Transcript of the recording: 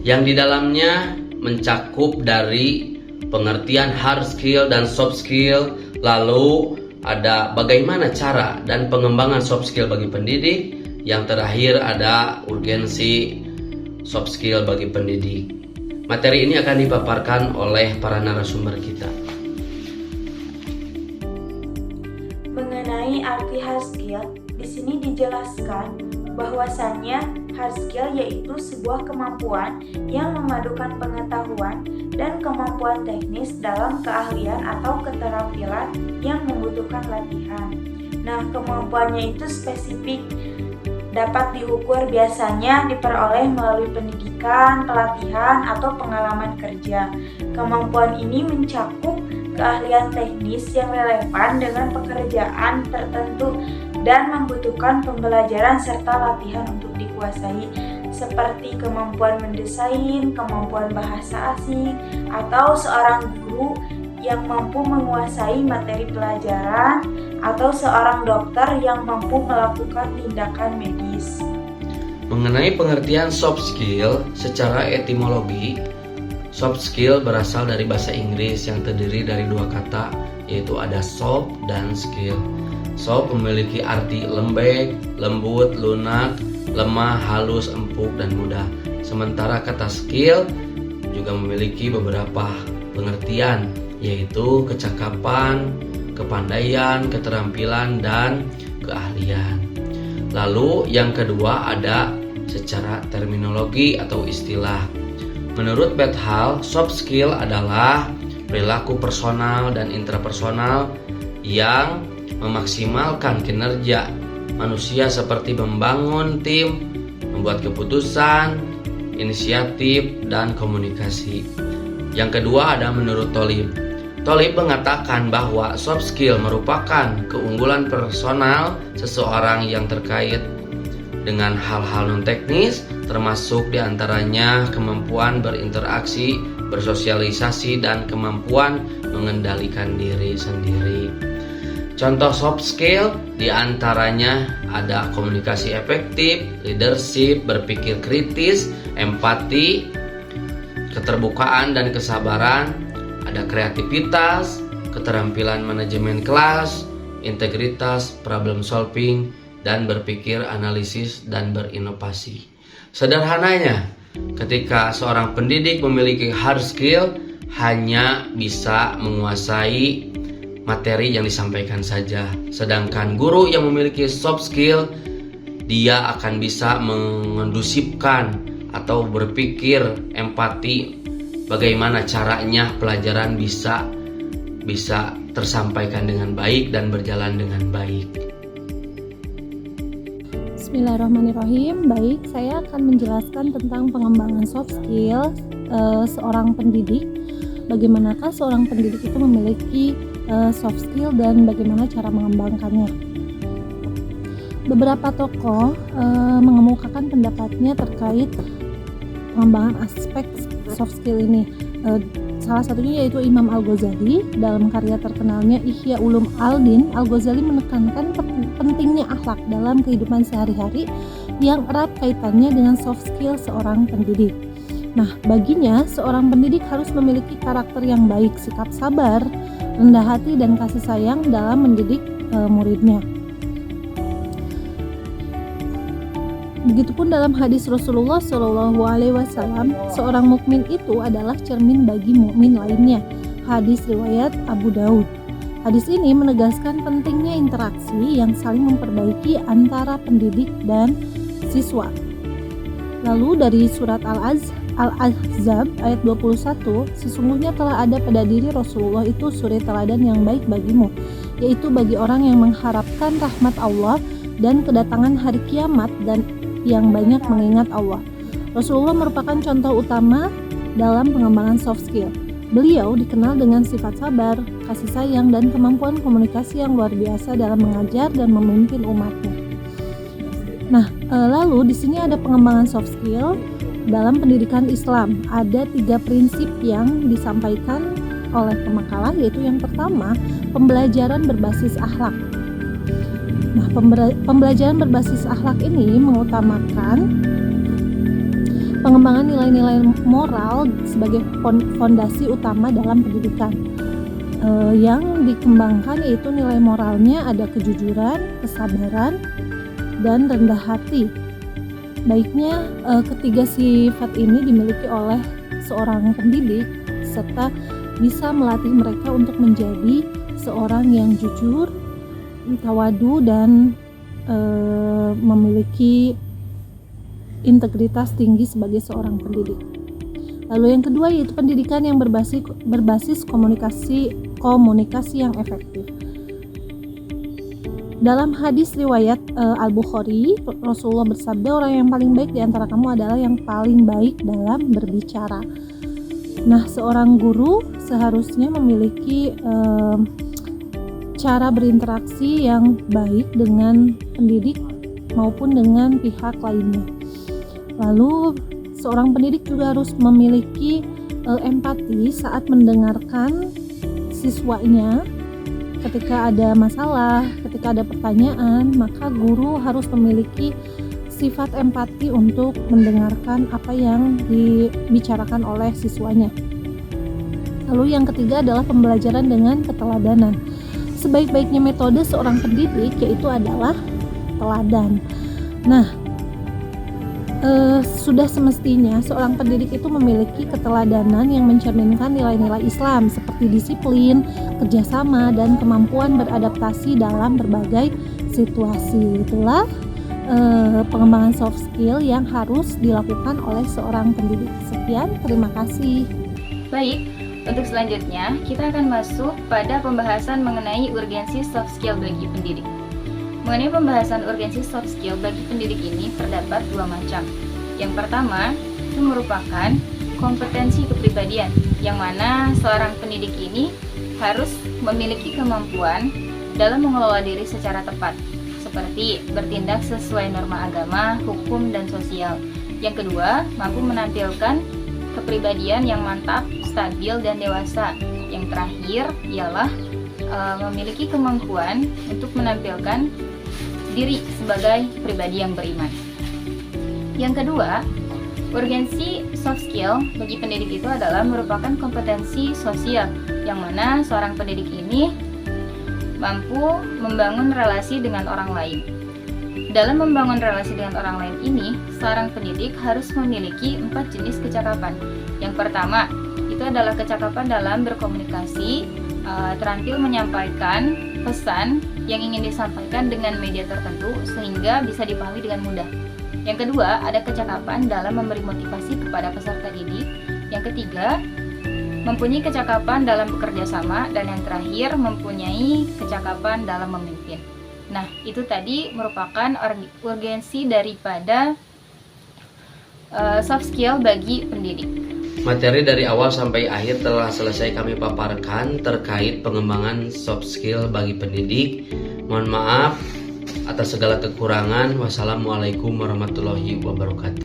yang di dalamnya mencakup dari pengertian hard skill dan soft skill, lalu ada bagaimana cara dan pengembangan soft skill bagi pendidik, yang terakhir ada urgensi soft skill bagi pendidik. Materi ini akan dipaparkan oleh para narasumber kita. Mengenai arti hard skill, di sini dijelaskan bahwasannya hard skill yaitu sebuah kemampuan yang memadukan pengetahuan dan kemampuan teknis dalam keahlian atau keterampilan yang membutuhkan latihan. Nah, kemampuannya itu spesifik, dapat diukur, biasanya diperoleh melalui pendidikan, pelatihan, atau pengalaman kerja. Kemampuan ini mencakup keahlian teknis yang relevan dengan pekerjaan tertentu dan membutuhkan pembelajaran serta latihan untuk dikuasai, seperti kemampuan mendesain, kemampuan bahasa asing, atau seorang guru yang mampu menguasai materi pelajaran, atau seorang dokter yang mampu melakukan tindakan medis. Mengenai pengertian soft skill secara etimologi, soft skill berasal dari bahasa Inggris yang terdiri dari dua kata, yaitu ada soft dan skill. Soft memiliki arti lembek, lembut, lunak, lemah, halus, empuk, dan mudah. Sementara kata skill juga memiliki beberapa pengertian, yaitu kecakapan, kepandaian, keterampilan, dan keahlian. Lalu yang kedua ada secara terminologi atau istilah. Menurut Beth Hall, soft skill adalah perilaku personal dan intrapersonal yang memaksimalkan kinerja manusia seperti membangun tim, membuat keputusan, inisiatif, dan komunikasi. Yang kedua ada menurut Tolib. Tolib mengatakan bahwa soft skill merupakan keunggulan personal seseorang yang terkait dengan hal-hal non-teknis, termasuk diantaranya kemampuan berinteraksi, bersosialisasi, dan kemampuan mengendalikan diri sendiri. Contoh soft skill diantaranya ada komunikasi efektif, leadership, berpikir kritis, empati, keterbukaan dan kesabaran, ada kreativitas, keterampilan manajemen kelas, integritas, problem solving, dan berpikir analisis dan berinovasi. Sederhananya, ketika seorang pendidik memiliki hard skill, hanya bisa menguasai materi yang disampaikan saja. Sedangkan guru yang memiliki soft skill, dia akan bisa mengondusifkan atau berpikir empati bagaimana caranya pelajaran bisa tersampaikan dengan baik dan berjalan dengan baik. Bismillahirrahmanirrahim. Baik, saya akan menjelaskan tentang pengembangan soft skill seorang pendidik. Bagaimanakah seorang pendidik itu memiliki soft skill dan bagaimana cara mengembangkannya. Beberapa tokoh mengemukakan pendapatnya terkait pengembangan aspek soft skill ini. Salah satunya yaitu Imam Al-Ghazali. Dalam karya terkenalnya Ihya Ulum Al-Din, Al-Ghazali menekankan pentingnya akhlak dalam kehidupan sehari-hari yang erat kaitannya dengan soft skill seorang pendidik. Nah, baginya seorang pendidik harus memiliki karakter yang baik, sikap sabar, rendah hati, dan kasih sayang dalam mendidik muridnya. Begitupun dalam hadis Rasulullah SAW, seorang mukmin itu adalah cermin bagi mukmin lainnya. Hadis riwayat Abu Daud. Hadis ini menegaskan pentingnya interaksi yang saling memperbaiki antara pendidik dan siswa. Lalu dari surat Al-Ahzab ayat 21, sesungguhnya telah ada pada diri Rasulullah itu suri teladan yang baik bagimu, yaitu bagi orang yang mengharapkan rahmat Allah dan kedatangan hari kiamat dan yang banyak mengingat Allah. Rasulullah merupakan contoh utama dalam pengembangan soft skill. Beliau dikenal dengan sifat sabar, kasih sayang, dan kemampuan komunikasi yang luar biasa dalam mengajar dan memimpin umatnya. Nah, lalu di sini ada pengembangan soft skill dalam pendidikan Islam. Ada 3 prinsip yang disampaikan oleh pemakalah, yaitu yang pertama, pembelajaran berbasis akhlak. Nah, pembelajaran berbasis akhlak ini mengutamakan pengembangan nilai-nilai moral sebagai fondasi utama dalam pendidikan. Yang dikembangkan yaitu nilai moralnya ada kejujuran, kesabaran, dan rendah hati. Baiknya ketiga sifat ini dimiliki oleh seorang pendidik serta bisa melatih mereka untuk menjadi seorang yang jujur, tawadu, dan memiliki integritas tinggi sebagai seorang pendidik. Lalu yang kedua yaitu pendidikan yang berbasis komunikasi yang efektif. Dalam hadis riwayat Al-Bukhari, Rasulullah bersabda, orang yang paling baik di antara kamu adalah yang paling baik dalam berbicara. Nah, seorang guru seharusnya memiliki cara berinteraksi yang baik dengan pendidik maupun dengan pihak lainnya. Lalu seorang pendidik juga harus memiliki empati saat mendengarkan siswanya ketika ada masalah, ketika ada pertanyaan, maka guru harus memiliki sifat empati untuk mendengarkan apa yang dibicarakan oleh siswanya. Lalu yang ketiga adalah pembelajaran dengan keteladanan. Sebaik-baiknya metode seorang pendidik yaitu adalah teladan. Nah, sudah semestinya seorang pendidik itu memiliki keteladanan yang mencerminkan nilai-nilai Islam seperti disiplin, kerjasama, dan kemampuan beradaptasi dalam berbagai situasi. Itulah pengembangan soft skill yang harus dilakukan oleh seorang pendidik. Sekian, terima kasih. Baik, untuk selanjutnya kita akan masuk pada pembahasan mengenai urgensi soft skill bagi pendidik. Mengenai pembahasan urgensi soft skill bagi pendidik ini terdapat dua macam. Yang pertama, itu merupakan kompetensi kepribadian, yang mana seorang pendidik ini harus memiliki kemampuan dalam mengelola diri secara tepat, seperti bertindak sesuai norma agama, hukum, dan sosial. Yang kedua, mampu menampilkan kepribadian yang mantap, stabil, dan dewasa. Yang terakhir ialah memiliki kemampuan untuk menampilkan diri sebagai pribadi yang beriman. Yang kedua, urgensi soft skill bagi pendidik itu adalah merupakan kompetensi sosial, yang mana seorang pendidik ini mampu membangun relasi dengan orang lain. Dalam membangun relasi dengan orang lain ini, seorang pendidik harus memiliki 4 jenis kecakapan. Yang pertama, itu adalah kecakapan dalam berkomunikasi, terampil menyampaikan pesan yang ingin disampaikan dengan media tertentu sehingga bisa dipahami dengan mudah. Yang kedua, ada kecakapan dalam memberi motivasi kepada peserta didik. Yang ketiga, mempunyai kecakapan dalam bekerja sama. Dan yang terakhir, mempunyai kecakapan dalam memimpin. Nah, itu tadi merupakan urgensi daripada soft skill bagi pendidik. Materi dari awal sampai akhir telah selesai kami paparkan terkait pengembangan soft skill bagi pendidik. Mohon maaf atas segala kekurangan. Wassalamualaikum warahmatullahi wabarakatuh.